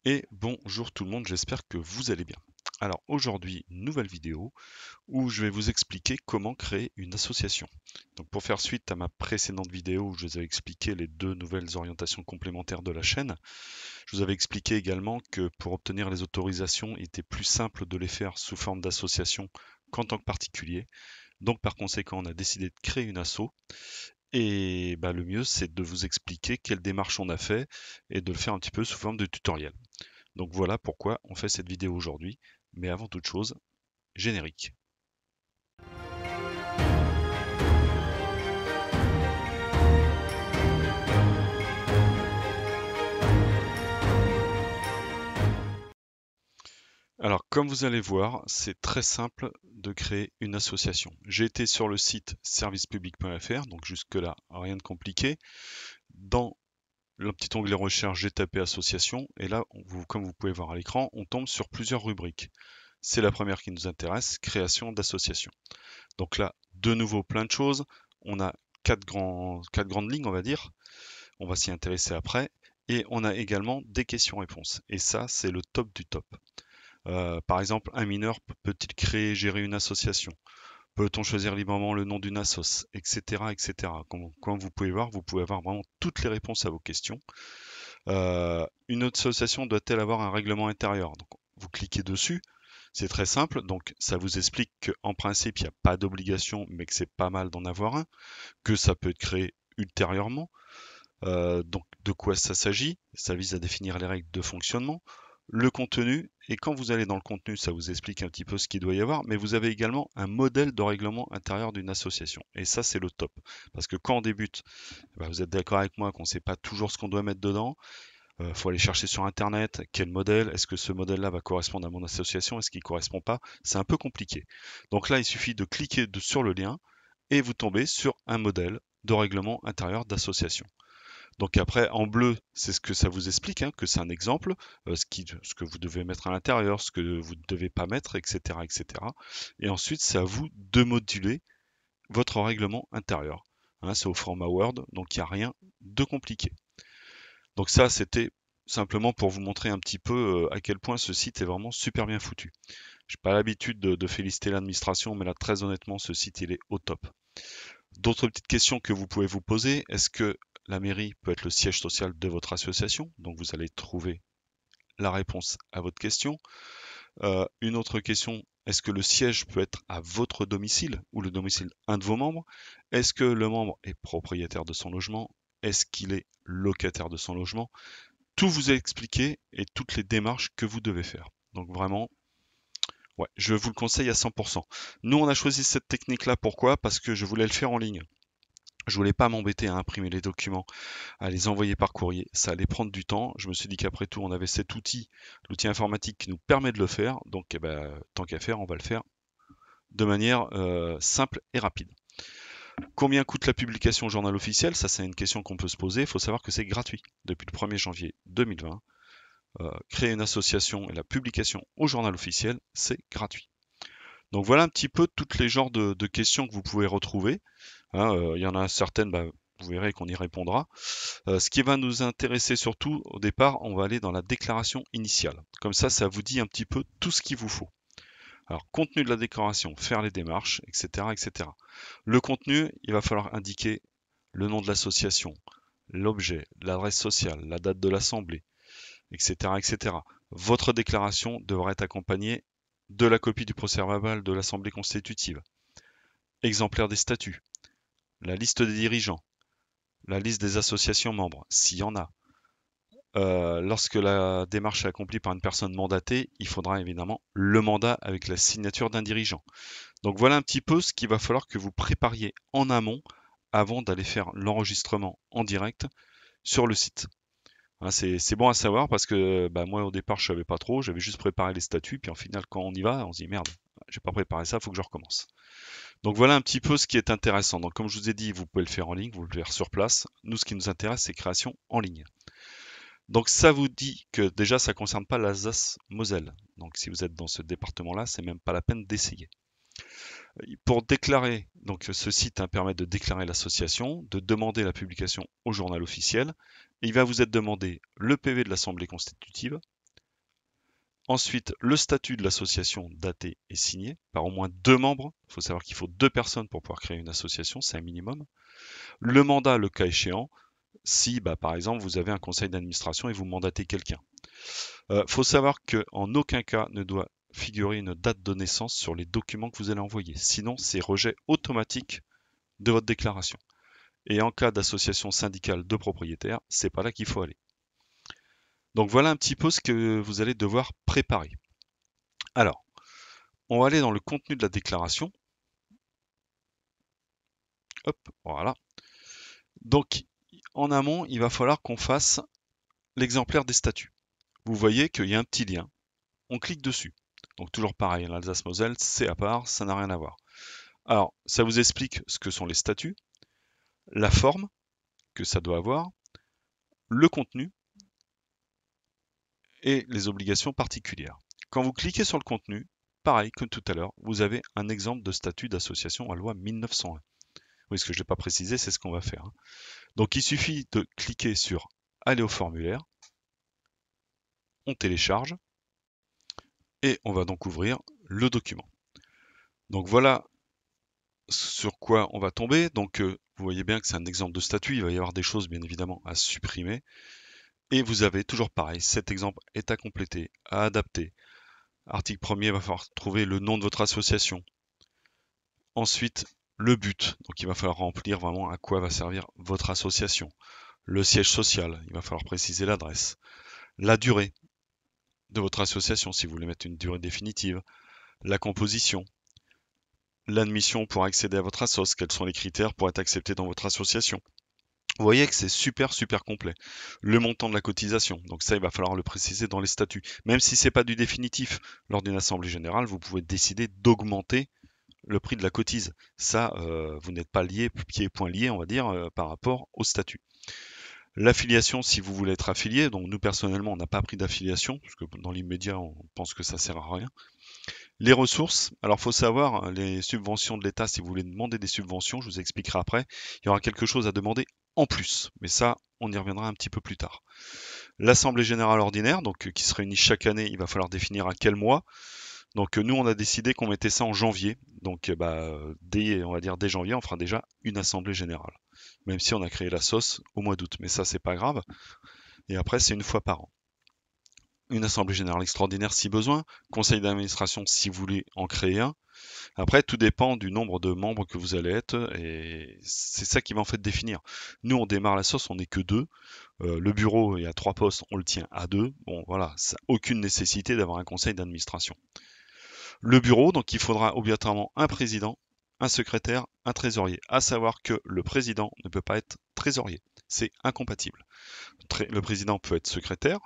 Et bonjour tout le monde, j'espère que vous allez bien. Alors aujourd'hui, nouvelle vidéo où je vais vous expliquer comment créer une association. Donc pour faire suite à ma précédente vidéo où je vous avais expliqué les deux nouvelles orientations complémentaires de la chaîne, je vous avais expliqué également que pour obtenir les autorisations, il était plus simple de les faire sous forme d'association qu'en tant que particulier. Donc par conséquent, on a décidé de créer une asso. Et bah, le mieux, c'est de vous expliquer quelle démarche on a fait et de le faire un petit peu sous forme de tutoriel. Donc voilà pourquoi on fait cette vidéo aujourd'hui. Mais avant toute chose, générique. Alors comme vous allez voir, c'est très simple de créer une association. J'ai été sur le site servicepublic.fr, donc jusque-là, rien de compliqué. Dans le petit onglet recherche, j'ai tapé association et là, comme vous pouvez voir à l'écran, on tombe sur plusieurs rubriques. C'est la première qui nous intéresse, création d'association. Donc là, de nouveau, plein de choses. On a quatre grandes lignes, on va dire. On va s'y intéresser après. Et on a également des questions-réponses. Et ça, c'est le top du top. Par exemple, un mineur peut-il créer et gérer une association? Peut-on choisir librement le nom d'une assoce? Etc. etc. Comme vous pouvez voir, vous pouvez avoir vraiment toutes les réponses à vos questions. Une association doit-elle avoir un règlement intérieur? Donc, vous cliquez dessus, c'est très simple. Donc, ça vous explique qu'en principe, il n'y a pas d'obligation, mais que c'est pas mal d'en avoir un, que ça peut être créé ultérieurement. Donc, de quoi ça s'agit? Ça vise à définir les règles de fonctionnement, le contenu, et quand vous allez dans le contenu, ça vous explique un petit peu ce qu'il doit y avoir, mais vous avez également un modèle de règlement intérieur d'une association. Et ça, c'est le top. Parce que quand on débute, bah, vous êtes d'accord avec moi qu'on ne sait pas toujours ce qu'on doit mettre dedans. Faut aller chercher sur Internet quel modèle, est-ce que ce modèle-là va correspondre à mon association, est-ce qu'il ne correspond pas? C'est un peu compliqué. Donc là, il suffit de cliquer sur le lien et vous tombez sur un modèle de règlement intérieur d'association. Donc après, en bleu, c'est ce que ça vous explique, hein, que c'est un exemple, ce que vous devez mettre à l'intérieur, ce que vous ne devez pas mettre, etc., etc. Et ensuite, c'est à vous de moduler votre règlement intérieur. Hein, c'est au format Word, donc il n'y a rien de compliqué. Donc ça, c'était simplement pour vous montrer un petit peu à quel point ce site est vraiment super bien foutu. J'ai pas l'habitude de féliciter l'administration, mais là, très honnêtement, ce site, il est au top. D'autres petites questions que vous pouvez vous poser, est-ce que la mairie peut être le siège social de votre association? Donc vous allez trouver la réponse à votre question. Une autre question, est-ce que le siège peut être à votre domicile ou le domicile d'un de vos membres? Est-ce que le membre est propriétaire de son logement? Est-ce qu'il est locataire de son logement? Tout vous est expliqué et toutes les démarches que vous devez faire. Donc vraiment, ouais, je vous le conseille à 100%. Nous, on a choisi cette technique-là, pourquoi? Parce que je voulais le faire en ligne. Je voulais pas m'embêter à imprimer les documents, à les envoyer par courrier. Ça allait prendre du temps. Je me suis dit qu'après tout, on avait cet outil, l'outil informatique qui nous permet de le faire. Donc, eh ben, tant qu'à faire, on va le faire de manière simple et rapide. Combien coûte la publication au journal officiel? Ça, c'est une question qu'on peut se poser. Il faut savoir que c'est gratuit depuis le 1er janvier 2020. Créer une association et la publication au journal officiel, c'est gratuit. Donc voilà un petit peu tous les genres de questions que vous pouvez retrouver. Hein, il y en a certaines, bah, vous verrez qu'on y répondra. Ce qui va nous intéresser surtout, au départ, on va aller dans la déclaration initiale. Comme ça vous dit un petit peu tout ce qu'il vous faut. Alors, contenu de la déclaration, faire les démarches, etc., etc. Le contenu, il va falloir indiquer le nom de l'association, l'objet, l'adresse sociale, la date de l'assemblée, etc., etc. Votre déclaration devra être accompagnée de la copie du procès-verbal de l'Assemblée constitutive, exemplaire des statuts, la liste des dirigeants, la liste des associations membres, s'il y en a. Lorsque la démarche est accomplie par une personne mandatée, il faudra évidemment le mandat avec la signature d'un dirigeant. Donc voilà un petit peu ce qu'il va falloir que vous prépariez en amont avant d'aller faire l'enregistrement en direct sur le site. Hein, c'est bon à savoir parce que bah, moi au départ je savais pas trop, j'avais juste préparé les statuts, puis en final quand on y va, on se dit merde, j'ai pas préparé ça, il faut que je recommence. Donc voilà un petit peu ce qui est intéressant. Donc comme je vous ai dit, vous pouvez le faire en ligne, vous pouvez le faire sur place. Nous ce qui nous intéresse c'est création en ligne. Donc ça vous dit que déjà ça ne concerne pas l'Alsace-Moselle. Donc si vous êtes dans ce département-là, c'est même pas la peine d'essayer. Pour déclarer, donc ce site permet de déclarer l'association, de demander la publication au journal officiel. Il va vous être demandé le PV de l'Assemblée constitutive, Ensuite, le statut de l'association daté et signé par au moins 2 membres. Il faut savoir qu'il faut 2 personnes pour pouvoir créer une association, c'est un minimum. Le mandat, le cas échéant, si par exemple vous avez un conseil d'administration et vous mandatez quelqu'un. Faut savoir qu'en aucun cas ne doit figurer une date de naissance sur les documents que vous allez envoyer. Sinon, c'est rejet automatique de votre déclaration. Et en cas d'association syndicale de propriétaires, c'est pas là qu'il faut aller. Donc voilà un petit peu ce que vous allez devoir préparer. Alors, on va aller dans le contenu de la déclaration. Hop, voilà. Donc, en amont, il va falloir qu'on fasse l'exemplaire des statuts. Vous voyez qu'il y a un petit lien. On clique dessus. Donc toujours pareil, l'Alsace-Moselle, c'est à part, ça n'a rien à voir. Alors, ça vous explique ce que sont les statuts, la forme que ça doit avoir, le contenu et les obligations particulières. Quand vous cliquez sur le contenu, pareil que tout à l'heure, vous avez un exemple de statut d'association à loi 1901. Oui, ce que je n'ai pas précisé, c'est ce qu'on va faire. Donc il suffit de cliquer sur aller au formulaire, on télécharge et on va donc ouvrir le document. Donc voilà sur quoi on va tomber. Donc vous voyez bien que c'est un exemple de statut, il va y avoir des choses bien évidemment à supprimer. Et vous avez toujours pareil, cet exemple est à compléter, à adapter. Article 1er, il va falloir trouver le nom de votre association. Ensuite, le but, donc il va falloir remplir vraiment à quoi va servir votre association. Le siège social, il va falloir préciser l'adresse. La durée de votre association, si vous voulez mettre une durée définitive. La composition. L'admission pour accéder à votre assoce, quels sont les critères pour être accepté dans votre association. Vous voyez que c'est super complet. Le montant de la cotisation, donc ça il va falloir le préciser dans les statuts. Même si c'est pas du définitif, lors d'une assemblée générale, vous pouvez décider d'augmenter le prix de la cotise. Ça, vous n'êtes pas lié, pieds et poings liés, on va dire, par rapport au statut. L'affiliation, si vous voulez être affilié, donc nous personnellement on n'a pas pris d'affiliation, parce que dans l'immédiat on pense que ça sert à rien. Les ressources, alors faut savoir, les subventions de l'État, si vous voulez demander des subventions, je vous expliquerai après, il y aura quelque chose à demander en plus, mais ça, on y reviendra un petit peu plus tard. L'Assemblée générale ordinaire, donc qui se réunit chaque année, il va falloir définir à quel mois. Donc nous, on a décidé qu'on mettait ça en janvier, donc on va dire dès janvier, on fera déjà une Assemblée générale, même si on a créé la sauce au mois d'août, mais ça, c'est pas grave. Et après, c'est une fois par an. Une assemblée générale extraordinaire si besoin, conseil d'administration si vous voulez en créer un. Après, tout dépend du nombre de membres que vous allez être et c'est ça qui va en fait définir. Nous, on démarre la sauce, on n'est que 2. Le bureau, il y a 3 postes, on le tient à 2. Bon, voilà, ça, aucune nécessité d'avoir un conseil d'administration. Le bureau, donc il faudra obligatoirement un président, un secrétaire, un trésorier. À savoir que le président ne peut pas être trésorier. C'est incompatible. Le président peut être secrétaire,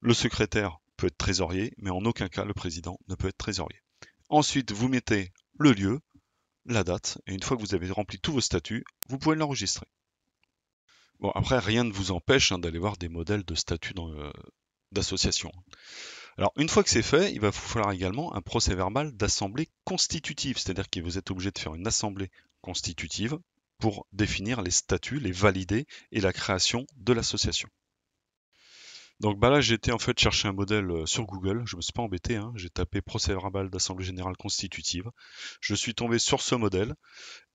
le secrétaire peut être trésorier, mais en aucun cas le président ne peut être trésorier. Ensuite, vous mettez le lieu, la date, et une fois que vous avez rempli tous vos statuts, vous pouvez l'enregistrer. Bon, après, rien ne vous empêche d'aller voir des modèles de statuts d'association. Alors, une fois que c'est fait, il va vous falloir également un procès-verbal d'assemblée constitutive, c'est-à-dire que vous êtes obligé de faire une assemblée constitutive pour définir les statuts, les valider et la création de l'association. Donc là, j'ai été en fait chercher un modèle sur Google, je me suis pas embêté, hein. J'ai tapé procès-verbal d'assemblée générale constitutive. Je suis tombé sur ce modèle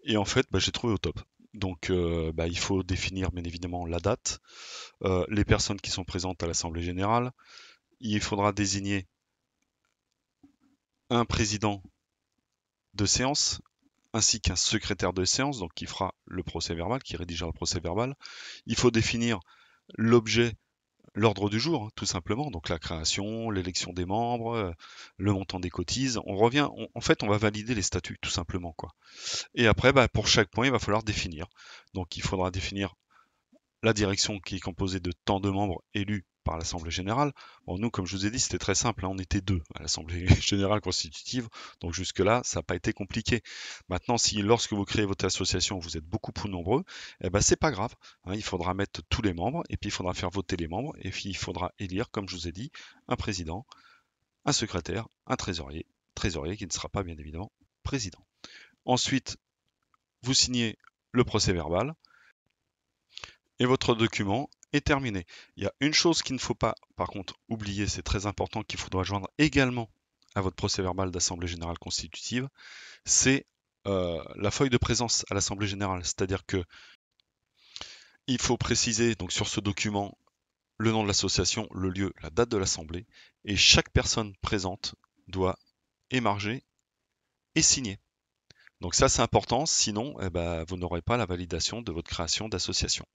et en fait, j'ai trouvé au top. Donc il faut définir bien évidemment la date, les personnes qui sont présentes à l'assemblée générale. Il faudra désigner un président de séance ainsi qu'un secrétaire de séance, donc qui fera le procès-verbal, qui rédigera le procès-verbal. Il faut définir l'objet, l'ordre du jour, tout simplement, donc la création, l'élection des membres, le montant des cotises. On revient, en fait, on va valider les statuts, tout simplement, quoi. Et après, pour chaque point, il va falloir définir. Donc, il faudra définir la direction qui est composée de tant de membres élus par l'Assemblée générale. Bon, nous, comme je vous ai dit, c'était très simple, hein, on était 2 à l'Assemblée générale constitutive, donc jusque-là, ça n'a pas été compliqué. Maintenant, si lorsque vous créez votre association, vous êtes beaucoup plus nombreux, c'est pas grave, hein, il faudra mettre tous les membres, et puis il faudra faire voter les membres, et puis il faudra élire, comme je vous ai dit, un président, un secrétaire, un trésorier qui ne sera pas bien évidemment président. Ensuite, vous signez le procès-verbal, et votre document est terminé. Il y a une chose qu'il ne faut pas, par contre, oublier, c'est très important, qu'il faudra joindre également à votre procès-verbal d'Assemblée générale constitutive, c'est la feuille de présence à l'Assemblée générale. C'est-à-dire que il faut préciser donc sur ce document le nom de l'association, le lieu, la date de l'Assemblée, et chaque personne présente doit émarger et signer. Donc ça c'est important, sinon eh ben, vous n'aurez pas la validation de votre création d'association.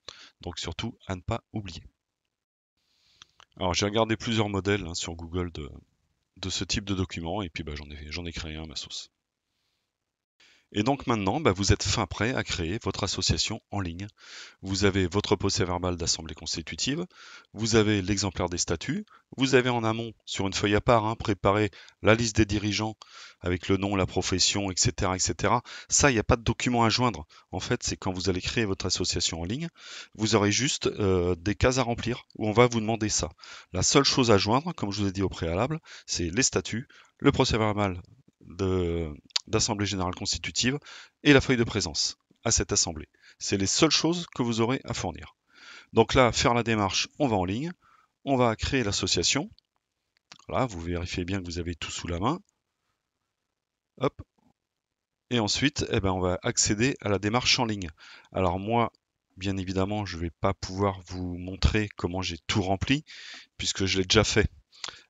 Donc surtout à ne pas oublier. Alors j'ai regardé plusieurs modèles sur Google de ce type de document, et puis bah, j'en ai créé un à ma sauce. Et donc maintenant, bah, vous êtes fin prêt à créer votre association en ligne. Vous avez votre procès-verbal d'assemblée constitutive, vous avez l'exemplaire des statuts, vous avez en amont, sur une feuille à part, préparé la liste des dirigeants avec le nom, la profession, etc. etc. Ça, il n'y a pas de document à joindre. En fait, c'est quand vous allez créer votre association en ligne, vous aurez juste des cases à remplir où on va vous demander ça. La seule chose à joindre, comme je vous ai dit au préalable, c'est les statuts, le procès-verbal d'assemblée générale constitutive et la feuille de présence à cette assemblée. C'est les seules choses que vous aurez à fournir. Donc là, faire la démarche, on va en ligne, on va créer l'association. Voilà, vous vérifiez bien que vous avez tout sous la main. Hop. Et ensuite, eh ben, on va accéder à la démarche en ligne. Alors moi, bien évidemment, je ne vais pas pouvoir vous montrer comment j'ai tout rempli, puisque je l'ai déjà fait.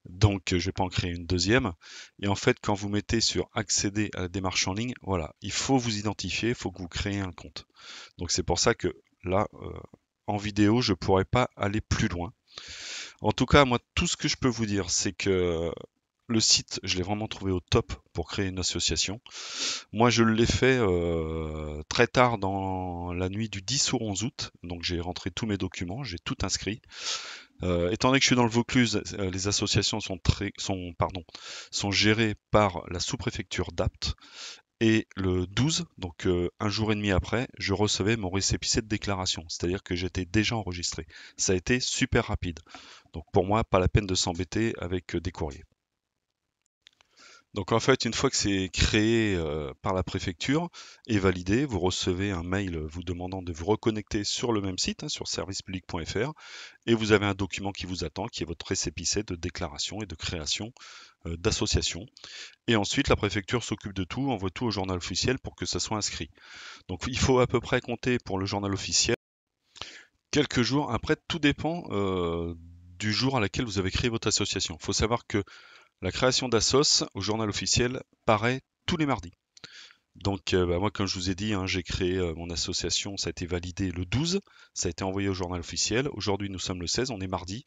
Donc, je ne vais pas en créer une deuxième. Et en fait, quand vous mettez sur accéder à la démarche en ligne, voilà, il faut vous identifier, il faut que vous créez un compte. Donc, c'est pour ça que là, en vidéo, je ne pourrais pas aller plus loin. En tout cas, moi, tout ce que je peux vous dire, c'est que le site, je l'ai vraiment trouvé au top pour créer une association. Moi, je l'ai fait très tard dans la nuit du 10 au 11 août. Donc, j'ai rentré tous mes documents, j'ai tout inscrit. Étant donné que je suis dans le Vaucluse, les associations sont gérées par la sous-préfecture d'Apt. Et le 12, donc un jour et demi après, je recevais mon récépissé de déclaration. C'est-à-dire que j'étais déjà enregistré. Ça a été super rapide. Donc pour moi, pas la peine de s'embêter avec des courriers. Donc en fait, une fois que c'est créé par la préfecture et validé, vous recevez un mail vous demandant de vous reconnecter sur le même site, sur servicepublic.fr, et vous avez un document qui vous attend, qui est votre récépissé de déclaration et de création d'association. Et ensuite, la préfecture s'occupe de tout, envoie tout au journal officiel pour que ça soit inscrit. Donc il faut à peu près compter pour le journal officiel quelques jours. Après, tout dépend du jour à laquelle vous avez créé votre association. Il faut savoir que la création d'Assos au journal officiel paraît tous les mardis. Donc moi, comme je vous ai dit, j'ai créé mon association, ça a été validé le 12, ça a été envoyé au journal officiel. Aujourd'hui, nous sommes le 16, on est mardi.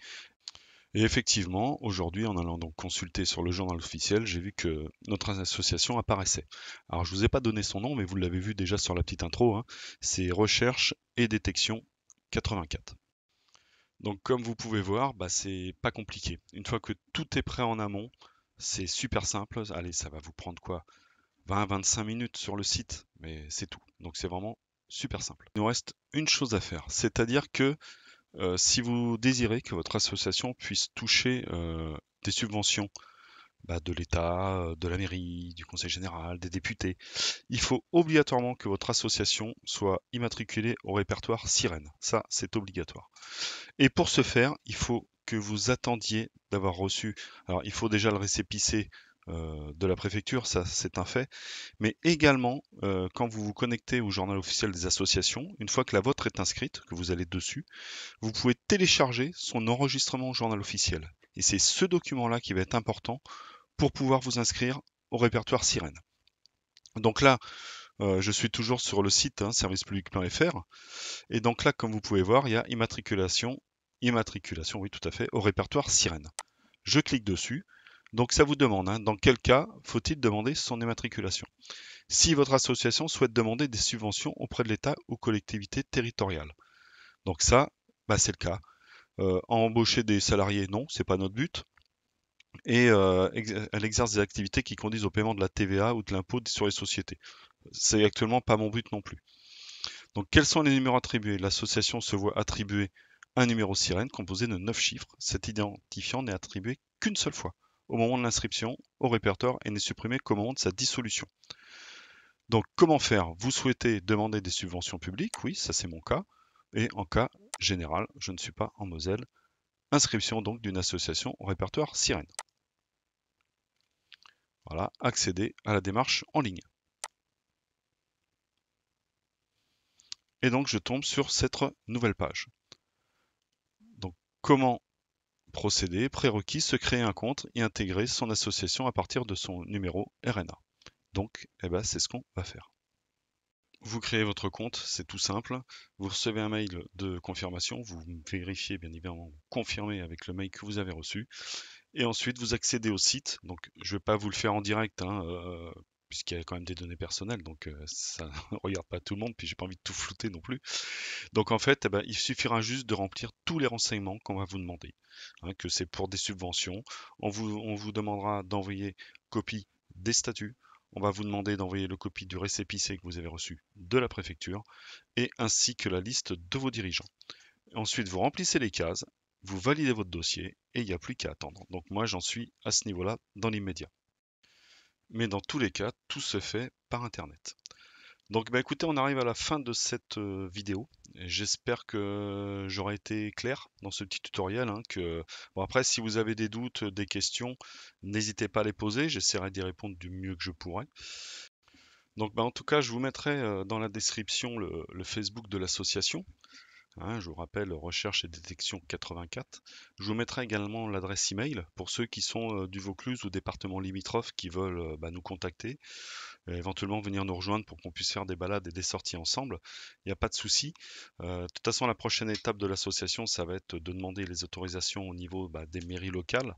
Et effectivement, aujourd'hui, en allant donc consulter sur le journal officiel, j'ai vu que notre association apparaissait. Alors, je vous ai pas donné son nom, mais vous l'avez vu déjà sur la petite intro, c'est Recherche et Détection 84. Donc comme vous pouvez voir, c'est pas compliqué. Une fois que tout est prêt en amont, c'est super simple. Allez, ça va vous prendre quoi? 20-25 minutes sur le site, mais c'est tout. Donc c'est vraiment super simple. Il nous reste une chose à faire, c'est-à-dire que si vous désirez que votre association puisse toucher des subventions de l'État, de la mairie, du Conseil général, des députés, il faut obligatoirement que votre association soit immatriculée au répertoire Sirène. Ça, c'est obligatoire. Et pour ce faire, il faut que vous attendiez d'avoir reçu. Alors, il faut déjà le récépissé de la préfecture, ça c'est un fait, mais également quand vous vous connectez au journal officiel des associations, une fois que la vôtre est inscrite, que vous allez dessus, vous pouvez télécharger son enregistrement au journal officiel. Et c'est ce document-là qui va être important pour pouvoir vous inscrire au répertoire Sirène. Donc là, je suis toujours sur le site servicepublic.fr. Et donc là, comme vous pouvez voir, il y a immatriculation, oui tout à fait, au répertoire Sirène. Je clique dessus. Donc ça vous demande, dans quel cas faut-il demander son immatriculation? Si votre association souhaite demander des subventions auprès de l'État ou collectivités territoriales. Donc ça, c'est le cas. Embaucher des salariés, non, c'est pas notre but. Et elle exerce des activités qui conduisent au paiement de la TVA ou de l'impôt sur les sociétés. C'est actuellement pas mon but non plus. Donc quels sont les numéros attribués? L'association se voit attribuer un numéro Sirène composé de 9 chiffres. Cet identifiant n'est attribué qu'une seule fois, au moment de l'inscription au répertoire, et n'est supprimé qu'au moment de sa dissolution. Donc comment faire? Vous souhaitez demander des subventions publiques? Oui, ça c'est mon cas. Et en cas général, je ne suis pas en Moselle. Inscription donc d'une association au répertoire Sirène. Voilà, accéder à la démarche en ligne. Et donc je tombe sur cette nouvelle page. Donc comment procéder? Prérequis, se créer un compte et intégrer son association à partir de son numéro RNA. Donc eh ben, c'est ce qu'on va faire. Vous créez votre compte, c'est tout simple. Vous recevez un mail de confirmation, vous vérifiez bien évidemment, confirmez avec le mail que vous avez reçu. Et ensuite, vous accédez au site. Donc, je ne vais pas vous le faire en direct, hein, puisqu'il y a quand même des données personnelles. Donc, ça ne regarde pas tout le monde. Puis, j'ai pas envie de tout flouter non plus. Donc, en fait, eh ben, il suffira juste de remplir tous les renseignements qu'on va vous demander. Hein, que c'est pour des subventions. On vous demandera d'envoyer copie des statuts. On va vous demander d'envoyer le copie du récépissé que vous avez reçu de la préfecture et ainsi que la liste de vos dirigeants. Ensuite, vous remplissez les cases, vous validez votre dossier et il n'y a plus qu'à attendre. Donc moi, j'en suis à ce niveau-là dans l'immédiat. Mais dans tous les cas, tout se fait par Internet. Donc bah, écoutez, on arrive à la fin de cette vidéo. J'espère que j'aurai été clair dans ce petit tutoriel. Hein, Bon, après, si vous avez des doutes, des questions, n'hésitez pas à les poser. J'essaierai d'y répondre du mieux que je pourrai. Donc bah, en tout cas, je vous mettrai dans la description le Facebook de l'association. Hein, je vous rappelle, recherche et détection 84. Je vous mettrai également l'adresse email pour ceux qui sont du Vaucluse ou département limitrophes qui veulent nous contacter, éventuellement venir nous rejoindre pour qu'on puisse faire des balades et des sorties ensemble. Il n'y a pas de souci. De toute façon, la prochaine étape de l'association, ça va être de demander les autorisations au niveau des mairies locales,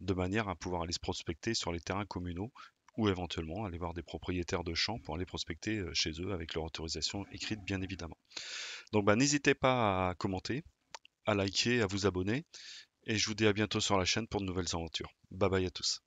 de manière à pouvoir aller se prospecter sur les terrains communaux ou éventuellement aller voir des propriétaires de champs pour aller prospecter chez eux avec leur autorisation écrite, bien évidemment. Donc n'hésitez pas à commenter, à liker, à vous abonner, et je vous dis à bientôt sur la chaîne pour de nouvelles aventures. Bye bye à tous.